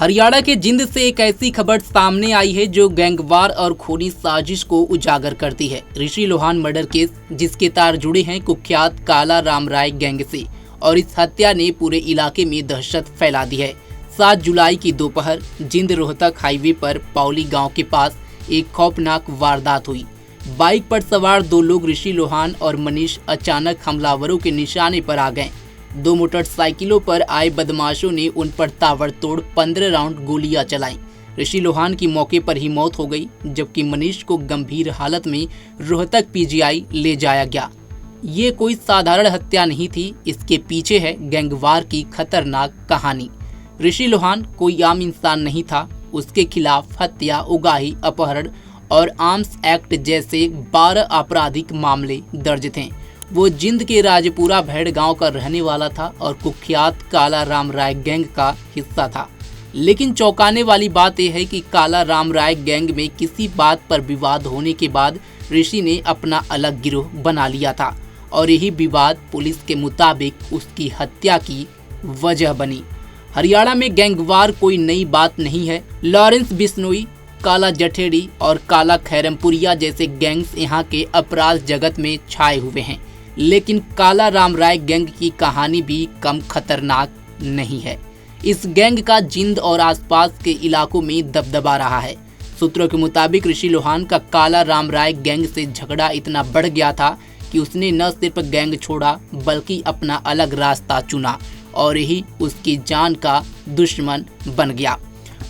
हरियाणा के जिंद से एक ऐसी खबर सामने आई है जो गैंगवार और खूनी साजिश को उजागर करती है। ऋषि लोहान मर्डर केस, जिसके तार जुड़े हैं कुख्यात काला राम राय गैंग से, और इस हत्या ने पूरे इलाके में दहशत फैला दी है। 7 जुलाई की दोपहर जिंद रोहतक हाईवे पर पौली गांव के पास एक खौफनाक वारदात हुई। बाइक पर सवार 2 लोग ऋषि लोहान और मनीष अचानक हमलावरों के निशाने पर आ गए। 2 मोटरसाइकिलों पर आए बदमाशों ने उन पर ताबड़तोड़ 15 राउंड गोलियां चलाईं। ऋषि लोहान की मौके पर ही मौत हो गई, जबकि मनीष को गंभीर हालत में रोहतक पीजीआई ले जाया गया। ये कोई साधारण हत्या नहीं थी, इसके पीछे है गैंगवार की खतरनाक कहानी। ऋषि लोहान कोई आम इंसान नहीं था। उसके खिलाफ हत्या, उगाही, अपहरण और आर्म्स एक्ट जैसे 12 आपराधिक मामले दर्ज थे। वो जिंद के राजपुरा भेड़ गांव का रहने वाला था और कुख्यात काला राम राय गैंग का हिस्सा था। लेकिन चौंकाने वाली बात यह है कि काला राम राय गैंग में किसी बात पर विवाद होने के बाद ऋषि ने अपना अलग गिरोह बना लिया था, और यही विवाद पुलिस के मुताबिक उसकी हत्या की वजह बनी। हरियाणा में गैंगवार कोई नई बात नहीं है। लॉरेंस बिश्नोई, काला जठेड़ी और काला खैरमपुरिया जैसे गैंग्स यहाँ के अपराध जगत में छाए हुए हैं, लेकिन काला राम राय गैंग की कहानी भी कम खतरनाक नहीं है। इस गैंग का जिंद और आसपास के इलाकों में दबदबा रहा है। सूत्रों के मुताबिक ऋषि लोहान का काला राम राय गैंग से झगड़ा इतना बढ़ गया था कि उसने न सिर्फ गैंग छोड़ा बल्कि अपना अलग रास्ता चुना, और यही उसकी जान का दुश्मन बन गया।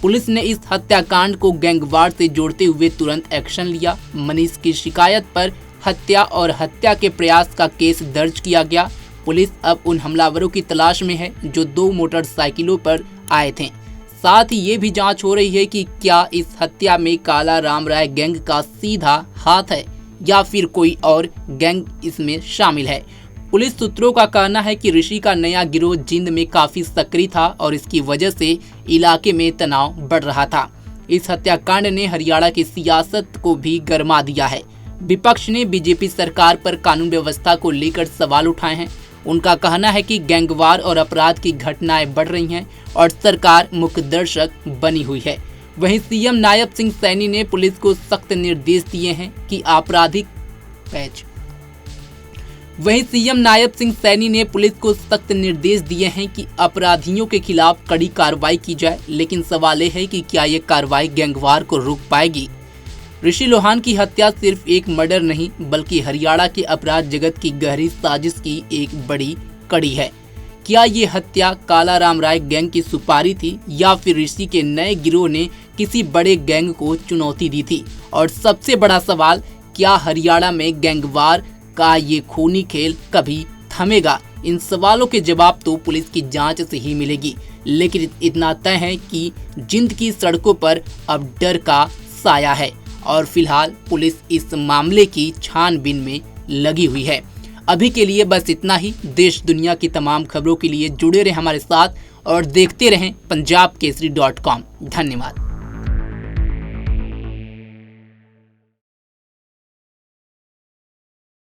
पुलिस ने इस हत्याकांड को गैंगवार से जोड़ते हुए तुरंत एक्शन लिया। मनीष की शिकायत पर हत्या और हत्या के प्रयास का केस दर्ज किया गया। पुलिस अब उन हमलावरों की तलाश में है जो 2 मोटरसाइकिलों पर आए थे। साथ ही ये भी जांच हो रही है कि क्या इस हत्या में काला राम राय गैंग का सीधा हाथ है या फिर कोई और गैंग इसमें शामिल है। पुलिस सूत्रों का कहना है कि ऋषि का नया गिरोह जिंद में काफी सक्रिय था और इसकी वजह से इलाके में तनाव बढ़ रहा था। इस हत्याकांड ने हरियाणा की सियासत को भी गरमा दिया है। विपक्ष ने बीजेपी सरकार पर कानून व्यवस्था को लेकर सवाल उठाए हैं। उनका कहना है कि गैंगवार और अपराध की घटनाएं बढ़ रही हैं और सरकार मूकदर्शक बनी हुई है। वहीं सीएम नायब सिंह सैनी ने पुलिस को सख्त निर्देश दिए हैं कि अपराधियों के खिलाफ कड़ी कार्रवाई की जाए। लेकिन सवाल यह है कि क्या ये कार्रवाई गैंगवार को रोक पाएगी। ऋषि लोहान की हत्या सिर्फ एक मर्डर नहीं बल्कि हरियाणा के अपराध जगत की गहरी साजिश की एक बड़ी कड़ी है। क्या ये हत्या काला राम राय गैंग की सुपारी थी या फिर ऋषि के नए गिरोह ने किसी बड़े गैंग को चुनौती दी थी? और सबसे बड़ा सवाल, क्या हरियाणा में गैंगवार का ये खूनी खेल कभी थमेगा? इन सवालों के जवाब तो पुलिस की जांच से ही मिलेगी। लेकिन इतना तय है कि जिंद की सड़कों पर अब डर का साया है और फिलहाल पुलिस इस मामले की छानबीन में लगी हुई है। अभी के लिए बस इतना ही। देश दुनिया की तमाम खबरों के लिए जुड़े रहें हमारे साथ और देखते रहें पंजाबकेसरी.com। धन्यवाद।